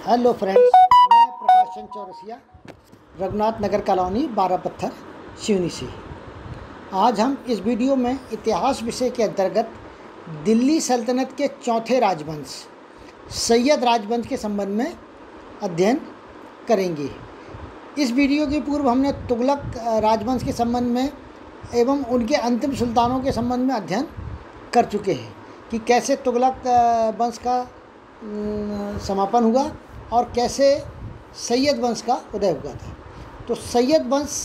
Hello friends, मैं Prakash Chand Chaurasia, Raghunath Nagar colony, 12 पत्थर, सिवनी से। आज हम इस वीडियो में इतिहास विषय के अंतर्गत दिल्ली सल्तनत के चौथे राजवंश सैयद राजवंश के संबंध में अध्ययन करेंगे। इस वीडियो के पूर्व हमने तुगलक राजवंश के संबंध में एवं उनके अंतिम सुल्तानों के संबंध में अध्ययन कर चुके हैं कि कैसे तुगलक वंश का समापन हुआ और कैसे सैयद वंश का उदय हुआ था। तो सैयद वंश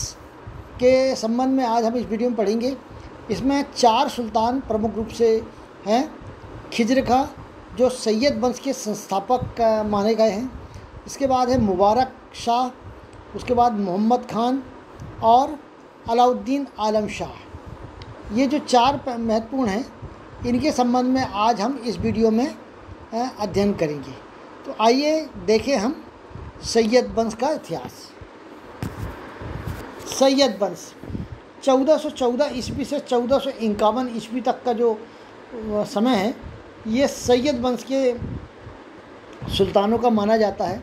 के संबंध में आज हम इस वीडियो में पढ़ेंगे। इसमें 4 सुल्तान प्रमुख रूप से हैं। खिज्र खां जो सैयद वंश के संस्थापक माने गए हैं। इसके बाद है मुबारक शाह, उसके बाद मोहम्मद खान और अलाउद्दीन आलम शाह। ये जो 4 महत्वपूर्ण हैं, इनके संबंध में आज हम इस वीडियो में अध्ययन करेंगे। तो आइए देखें हम सैयद वंश का इतिहास। सैयद वंश 1414 ईस्वी से 1451 ईस्वी तक का जो समय है, ये सैयद वंश के सुल्तानों का माना जाता है।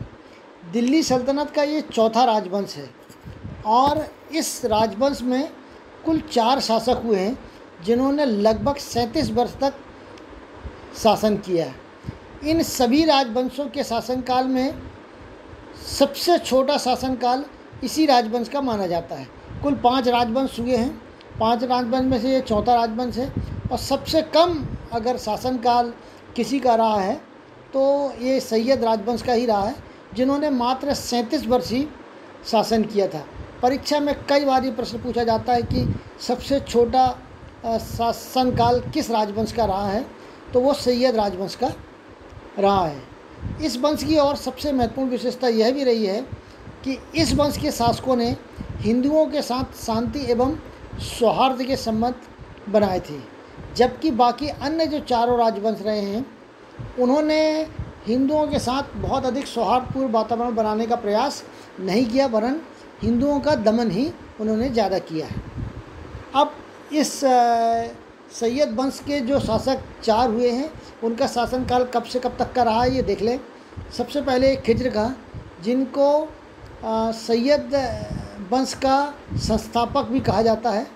दिल्ली सल्तनत का ये चौथा राजवंश है और इस राजवंश में कुल 4 शासक हुए हैं जिन्होंने लगभग 37 वर्ष तक शासन किया है। इन सभी राजवंशों के शासनकाल में सबसे छोटा शासनकाल इसी राजवंश का माना जाता है। कुल 5 राजवंश हुए हैं। 5 राजवंश में से ये चौथा राजवंश है और सबसे कम अगर शासनकाल किसी का रहा है तो ये सैयद राजवंश का ही रहा है, जिन्होंने मात्र 37 वर्ष ही शासन किया था। परीक्षा में कई बार ये प्रश्न पूछा जाता है कि सबसे छोटा शासनकाल किस राजवंश का रहा है, तो वो सैयद राजवंश का रहा है। इस वंश की और सबसे महत्वपूर्ण विशेषता यह भी रही है कि इस वंश के शासकों ने हिंदुओं के साथ शांति एवं सौहार्द के संबंध बनाए थे, जबकि बाकी अन्य जो 4 राजवंश रहे हैं उन्होंने हिंदुओं के साथ बहुत अधिक सौहार्दपूर्ण वातावरण बनाने का प्रयास नहीं किया, वरन हिंदुओं का दमन ही उन्होंने ज़्यादा किया है। अब इस सैयद वंश के जो शासक 4 हुए हैं, उनका शासनकाल कब से कब तक का रहा है ये देख लें। सबसे पहले खिज्र खां, जिनको सैयद वंश का संस्थापक भी कहा जाता है।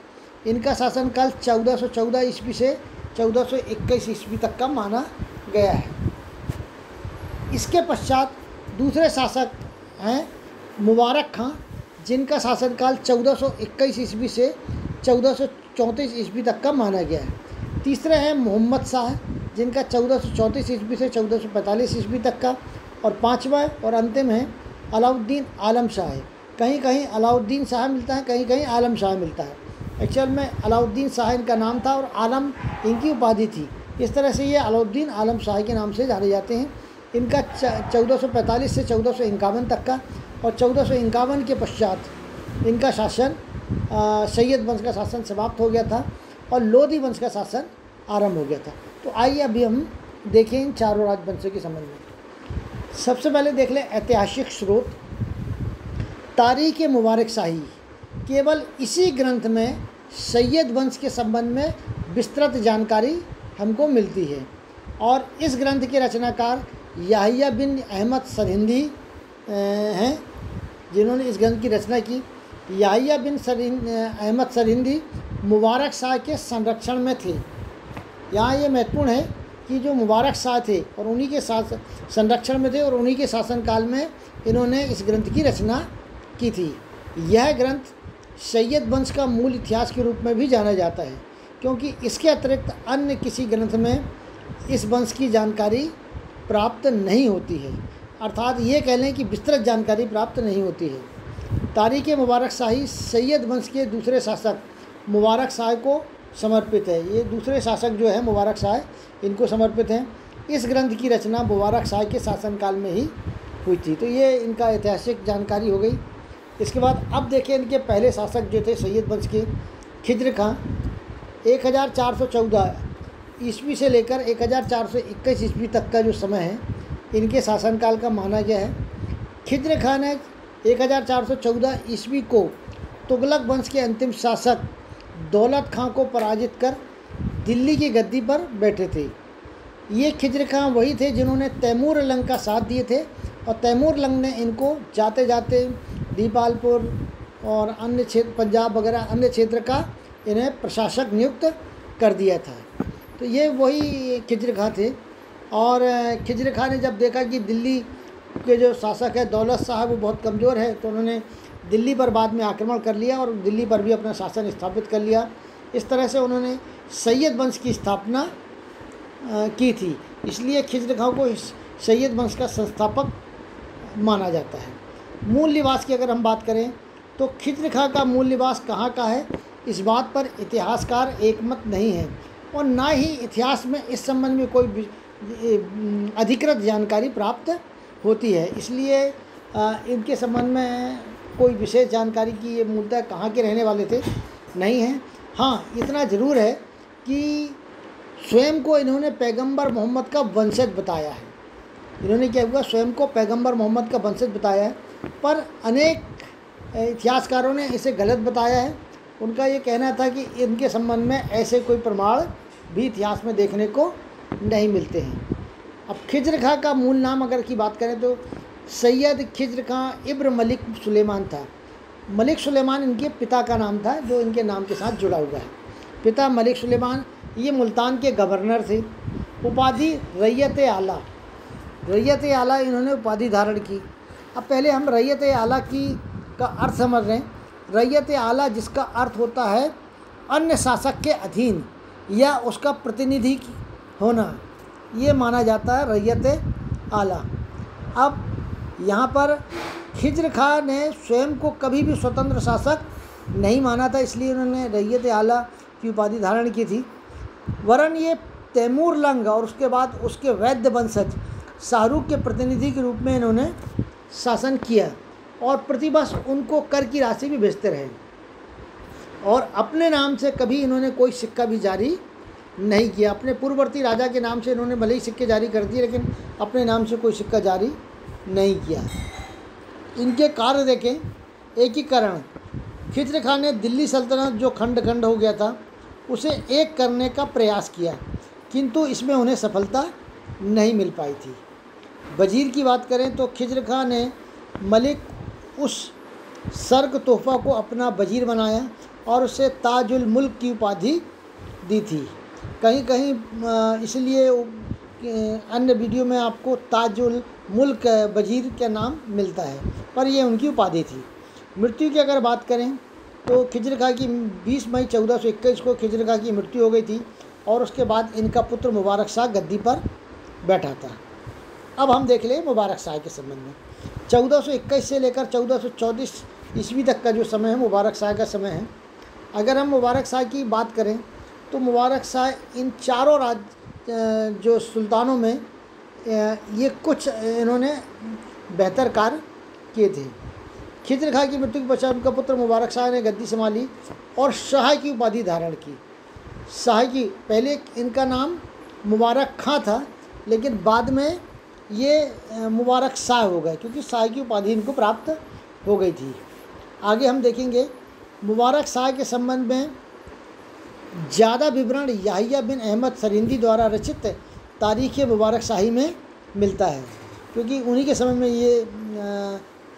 इनका शासनकाल 1414 ईस्वी से 1421 ईस्वी तक का माना गया है। इसके पश्चात दूसरे शासक हैं मुबारक खां, जिनका शासनकाल 1421 ईस्वी से 1434 ईस्वी तक का माना गया है। तीसरे हैं मोहम्मद शाह, जिनका 1434 ईस्वी से 1445 ईस्वी तक का। और 5वां और अंतिम है अलाउद्दीन आलम शाह। कहीं कहीं अलाउद्दीन शाह मिलता है, कहीं कहीं आलम शाह मिलता है। एक्चुअल में अलाउद्दीन शाह इनका नाम था और आलम इनकी उपाधि थी। इस तरह से ये अलाउद्दीन आलम शाह के नाम से जाने जाते हैं। इनका 1445 से 1451 तक का और 1451 के पश्चात इनका शासन सैयद वंश का शासन समाप्त हो गया था और लोधी वंश का शासन आरंभ हो गया था। तो आइए अभी हम देखें इन 4 राजवंशों के संबंध में। सबसे पहले देख लें ऐतिहासिक स्रोत। तारीख़ मुबारक शाही, केवल इसी ग्रंथ में सैयद वंश के संबंध में विस्तृत जानकारी हमको मिलती है और इस ग्रंथ के रचनाकार याहिया बिन अहमद सरहिंदी हैं, जिन्होंने इस ग्रंथ की रचना की। याहिया बिन अहमद सरहिंदी मुबारक शाह के संरक्षण में थे। यहाँ ये महत्वपूर्ण है कि जो मुबारक शाह थे और उन्हीं के संरक्षण में थे और उन्हीं के शासनकाल में इन्होंने इस ग्रंथ की रचना की थी। यह ग्रंथ सैयद वंश का मूल इतिहास के रूप में भी जाना जाता है, क्योंकि इसके अतिरिक्त अन्य किसी ग्रंथ में इस वंश की जानकारी प्राप्त नहीं होती है। अर्थात ये कह लें कि विस्तृत जानकारी प्राप्त नहीं होती है। तारीख़ मुबारक शाही सैयद वंश के दूसरे शासक मुबारक शाह को समर्पित है। ये दूसरे शासक जो है मुबारक शाह, इनको समर्पित हैं। इस ग्रंथ की रचना मुबारक शाह के शासनकाल में ही हुई थी। तो ये इनका ऐतिहासिक जानकारी हो गई। इसके बाद अब देखें इनके पहले शासक जो थे सैयद वंश के, खिज्र खां 1414 ईस्वी से लेकर 1421 ईस्वी तक का जो समय है, इनके शासनकाल का माना गया है। खिज्र खां ने 1414 ईस्वी को तुगलक वंश के अंतिम शासक दौलत खां को पराजित कर दिल्ली की गद्दी पर बैठे थे। ये खिज्र खां वही थे जिन्होंने तैमूर लंग का साथ दिए थे और तैमूर लंग ने इनको जाते जाते दीपालपुर और अन्य क्षेत्र, पंजाब वगैरह अन्य क्षेत्र का इन्हें प्रशासक नियुक्त कर दिया था। तो ये वही खिज्र खां थे। और खिज्र खां ने जब देखा कि दिल्ली के जो शासक है दौलत शाह वो बहुत कमज़ोर है, तो उन्होंने दिल्ली पर बाद में आक्रमण कर लिया और दिल्ली पर भी अपना शासन स्थापित कर लिया। इस तरह से उन्होंने सैयद वंश की स्थापना की थी, इसलिए खिज्र खां को सैयद वंश का संस्थापक माना जाता है। मूल निवास की अगर हम बात करें तो खिज्र खां का मूल निवास कहाँ का है, इस बात पर इतिहासकार एकमत नहीं है और ना ही इतिहास में इस संबंध में कोई अधिकृत जानकारी प्राप्त होती है। इसलिए इनके संबंध में कोई विशेष जानकारी की ये मूलतः कहाँ के रहने वाले थे नहीं है। हाँ, इतना ज़रूर है कि स्वयं को इन्होंने पैगंबर मोहम्मद का वंशज बताया है। इन्होंने क्या हुआ, स्वयं को पैगंबर मोहम्मद का वंशज बताया है, पर अनेक इतिहासकारों ने इसे गलत बताया है। उनका ये कहना था कि इनके संबंध में ऐसे कोई प्रमाण भी इतिहास में देखने को नहीं मिलते हैं। अब खिज्र खां का मूल नाम अगर की बात करें तो सैयद खिज्र खां इब्न मलिक सुलेमान था। मलिक सुलेमान इनके पिता का नाम था जो इनके नाम के साथ जुड़ा हुआ है। पिता मलिक सुलेमान ये मुल्तान के गवर्नर थे। उपाधि रैयत आला, रैयत आला इन्होंने उपाधि धारण की। अब पहले हम रैयत आला का अर्थ समझ रहे हैं। रैयत आला जिसका अर्थ होता है अन्य शासक के अधीन या उसका प्रतिनिधि होना, ये माना जाता है रैयत आला। अब यहाँ पर खिज्र खां ने स्वयं को कभी भी स्वतंत्र शासक नहीं माना था, इसलिए उन्होंने रैयत आला की उपाधि धारण की थी। वरन ये तैमूर लंग और उसके बाद उसके वैद्य वंशज शाहरुख के प्रतिनिधि के रूप में इन्होंने शासन किया और प्रतिवर्ष उनको कर की राशि भी भेजते रहे और अपने नाम से कभी इन्होंने कोई सिक्का भी जारी नहीं किया। अपने पूर्ववर्ती राजा के नाम से इन्होंने भले ही सिक्के जारी कर दिए लेकिन अपने नाम से कोई सिक्का जारी नहीं किया। इनके कार्य देखें, एकीकरण। खिज्र खां ने दिल्ली सल्तनत जो खंड खंड हो गया था उसे एक करने का प्रयास किया, किंतु इसमें उन्हें सफलता नहीं मिल पाई थी। वजीर की बात करें तो खिज्र खां ने मलिक उस सर्क तोहफा को अपना वजीर बनाया और उसे ताजुल मुल्क की उपाधि दी थी। कहीं कहीं इसलिए अन्य वीडियो में आपको ताजुल मुल्क वजीर का नाम मिलता है, पर यह उनकी उपाधि थी। मृत्यु की अगर बात करें तो खिज्र खां की 20 मई 1421 को खिज्र खां की मृत्यु हो गई थी और उसके बाद इनका पुत्र मुबारक शाह गद्दी पर बैठा था। अब हम देख लें मुबारक शाह के संबंध में। 1421 से लेकर 1434 ईस्वी तक का जो समय है मुबारक शाह का समय है। अगर हम मुबारक शाह की बात करें तो मुबारक शाह इन चारों जो सुल्तानों में ये कुछ इन्होंने बेहतर कार्य किए थे। खिज्र खां की मृत्यु के पश्चात उनका पुत्र मुबारक शाह ने गद्दी संभाली और शाह की उपाधि धारण की। शाह की पहले इनका नाम मुबारक खां था लेकिन बाद में ये मुबारक शाह हो गए क्योंकि शाह की उपाधि इनको प्राप्त हो गई थी। आगे हम देखेंगे मुबारक शाह के संबंध में ज़्यादा विवरण याहिया बिन अहमद सरिंदी द्वारा रचित तारीख़ मुबारक शाही में मिलता है क्योंकि उन्हीं के समय में ये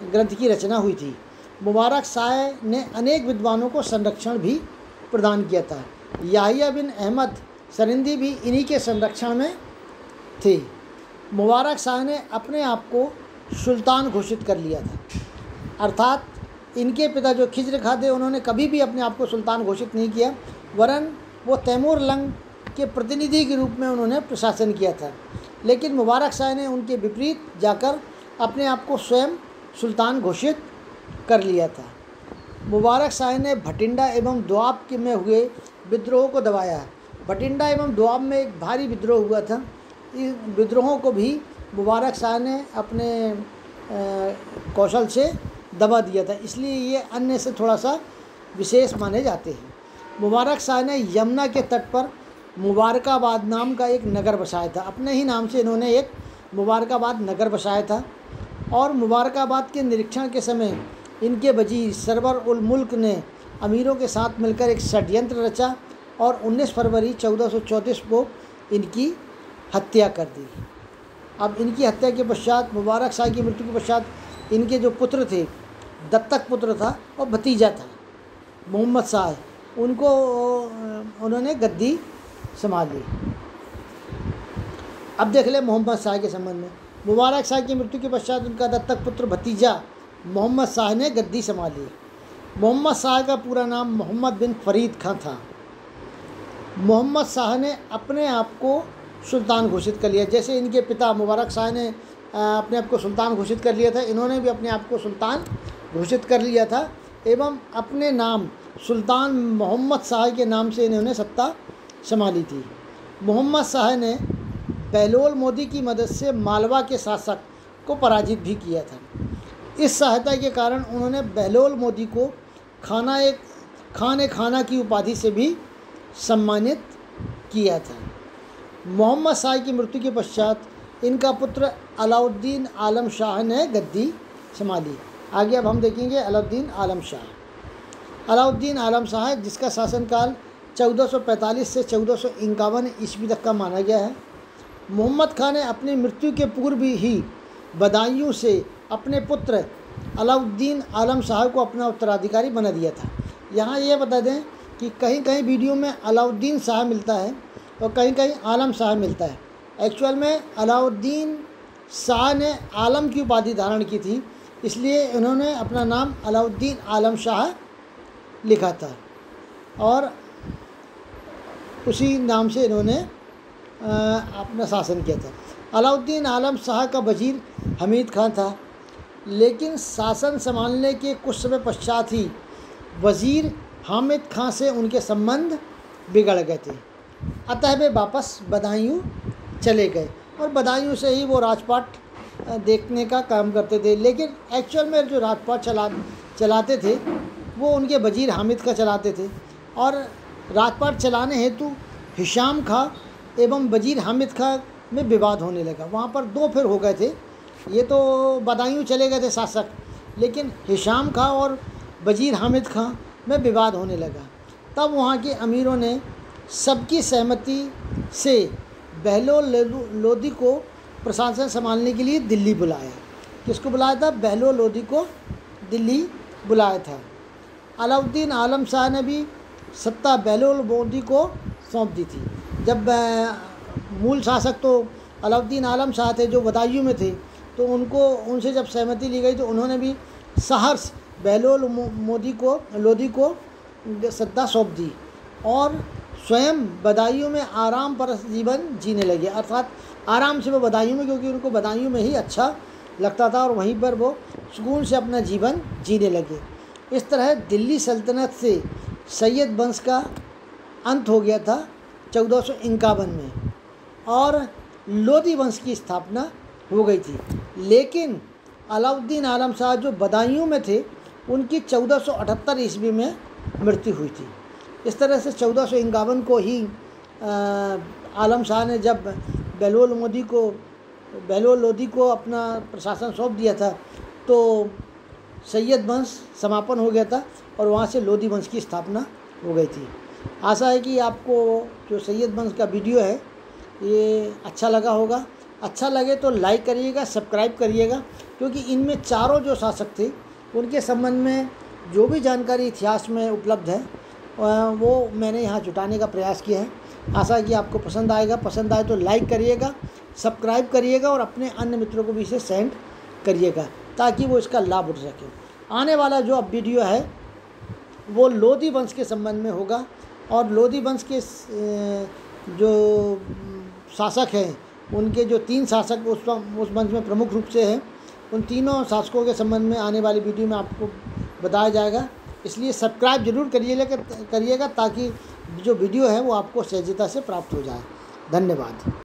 ग्रंथ की रचना हुई थी। मुबारक शाह ने अनेक विद्वानों को संरक्षण भी प्रदान किया था। याहिया बिन अहमद सरिंदी भी इन्हीं के संरक्षण में थे। मुबारक शाह ने अपने आप को सुल्तान घोषित कर लिया था, अर्थात इनके पिता जो खिज्र खां थे उन्होंने कभी भी अपने आप को सुल्तान घोषित नहीं किया, वरन वो तैमूर लंग के प्रतिनिधि के रूप में उन्होंने प्रशासन किया था। लेकिन मुबारक शाह ने उनके विपरीत जाकर अपने आप को स्वयं सुल्तान घोषित कर लिया था। मुबारक शाह ने भटिंडा एवं दोआब के में हुए विद्रोह को दबाया। भटिंडा एवं दोआब में एक भारी विद्रोह हुआ था। इन विद्रोहों को भी मुबारक शाह ने अपने कौशल से दबा दिया था, इसलिए ये अन्य से थोड़ा सा विशेष माने जाते हैं। मुबारक शाह ने यमुना के तट पर मुबारकाबाद नाम का एक नगर बसाया था। अपने ही नाम से इन्होंने एक मुबारकाबाद नगर बसाया था और मुबारकाबाद के निरीक्षण के समय इनके वजीर सरवर उल मुल्क ने अमीरों के साथ मिलकर एक षड्यंत्र रचा और 19 फरवरी 1434 को इनकी हत्या कर दी। अब इनकी हत्या के पश्चात, मुबारक शाह की मृत्यु के पश्चात, इनके जो पुत्र थे, दत्तक पुत्र था और भतीजा था मोहम्मद शाह, उनको उन्होंने गद्दी संभाल ली। अब देख ले मोहम्मद शाह के संबंध में। मुबारक शाह की मृत्यु के पश्चात उनका दत्तक पुत्र भतीजा मोहम्मद शाह ने गद्दी संभाली। मोहम्मद शाह का पूरा नाम मोहम्मद बिन फरीद खां था। मोहम्मद शाह ने अपने आप को सुल्तान घोषित कर लिया। जैसे इनके पिता मुबारक शाह ने अपने आप को सुल्तान घोषित कर लिया था, इन्होंने भी अपने आप को सुल्तान घोषित कर लिया था एवं अपने नाम सुल्तान मोहम्मद शाह के नाम से इन्होंने सत्ता संभाली थी। मोहम्मद शाह ने बहलोल लोदी की मदद से मालवा के शासक को पराजित भी किया था। इस सहायता के कारण उन्होंने बहलोल लोदी को खाना की उपाधि से भी सम्मानित किया था। मोहम्मद शाह की मृत्यु के पश्चात इनका पुत्र अलाउद्दीन आलम शाह ने गद्दी संभाली। आगे अब हम देखेंगे अलाउद्दीन आलम शाह। अलाउद्दीन आलम शाह जिसका शासनकाल 1445 से 1451 ईस्वी तक का माना गया है। मोहम्मद खां ने अपनी मृत्यु के पूर्व ही बदायूं से अपने पुत्र अलाउद्दीन आलम शाह को अपना उत्तराधिकारी बना दिया था। यहाँ ये बता दें कि कहीं कहीं वीडियो में अलाउद्दीन शाह मिलता है और कहीं कहीं आलम शाह मिलता है। एक्चुअल में अलाउद्दीन शाह ने आलम की उपाधि धारण की थी, इसलिए इन्होंने अपना नाम अलाउद्दीन आलम शाह लिखा था और उसी नाम से इन्होंने अपना शासन किया था। अलाउद्दीन आलम शाह का वजीर हमीद खां था, लेकिन शासन संभालने के कुछ समय पश्चात ही वजीर हामिद खां से उनके संबंध बिगड़ गए थे। अतः वे वापस बदायूं चले गए और बदायूं से ही वो राजपाट देखने का काम करते थे। लेकिन एक्चुअल में जो राजपाट चलाते थे वो उनके वजीर हामिद खां चलाते थे और राजपाट चलाने हेतु हिशाम खां एवं वजीर हामिद खां में विवाद होने लगा। वहाँ पर दो फिर हो गए थे। ये तो बदायूं चले गए थे शासक, लेकिन हिशाम खां और वजीर हामिद खां में विवाद होने लगा। तब वहाँ के अमीरों ने सबकी सहमति से बहलोल लोदी को प्रशासन संभालने के लिए दिल्ली बुलाया। किसको बुलाया था? बहलोल लोदी को दिल्ली बुलाया था। अलाउद्दीन आलम शाह ने भी सत्ता बहलोल लोदी को सौंप दी थी। जब मूल शासक तो अलाउद्दीन आलम शाह थे जो बदायूं में थे, तो उनसे जब सहमति ली गई तो उन्होंने भी सहर्ष बहलोल लोदी को सत्ता सौंप दी और स्वयं बदायूं में आराम पर जीवन जीने लगे। अर्थात आराम से वो बदायूं में, क्योंकि उनको बदायूं में ही अच्छा लगता था और वहीं पर वो सुकून से अपना जीवन जीने लगे। इस तरह दिल्ली सल्तनत से सैयद वंश का अंत हो गया था 1451 में और लोदी वंश की स्थापना हो गई थी। लेकिन अलाउद्दीन आलम शाह जो बदायूं में थे उनकी 1478 ईस्वी में मृत्यु हुई थी। इस तरह से 1451 को ही आलम शाह ने जब बहलोल लोदी को अपना प्रशासन सौंप दिया था तो सैयद वंश समापन हो गया था और वहाँ से लोदी वंश की स्थापना हो गई थी। आशा है कि आपको जो सैयद वंश का वीडियो है ये अच्छा लगा होगा। अच्छा लगे तो लाइक करिएगा, सब्सक्राइब करिएगा, क्योंकि इनमें चारों जो शासक थे उनके संबंध में जो भी जानकारी इतिहास में उपलब्ध है वो मैंने यहाँ जुटाने का प्रयास किया है। आशा है कि आपको पसंद आएगा। पसंद आए तो लाइक करिएगा, सब्सक्राइब करिएगा और अपने अन्य मित्रों को भी इसे सेंड करिएगा ताकि वो इसका लाभ उठा सकें। आने वाला जो अब वीडियो है वो लोदी वंश के संबंध में होगा और लोदी वंश के जो शासक हैं उनके जो 3 शासक उस वंश में प्रमुख रूप से हैं, उन तीनों शासकों के संबंध में आने वाली वीडियो में आपको बताया जाएगा। इसलिए सब्सक्राइब जरूर करिएगा ताकि जो वीडियो है वो आपको सहजता से प्राप्त हो जाए। धन्यवाद।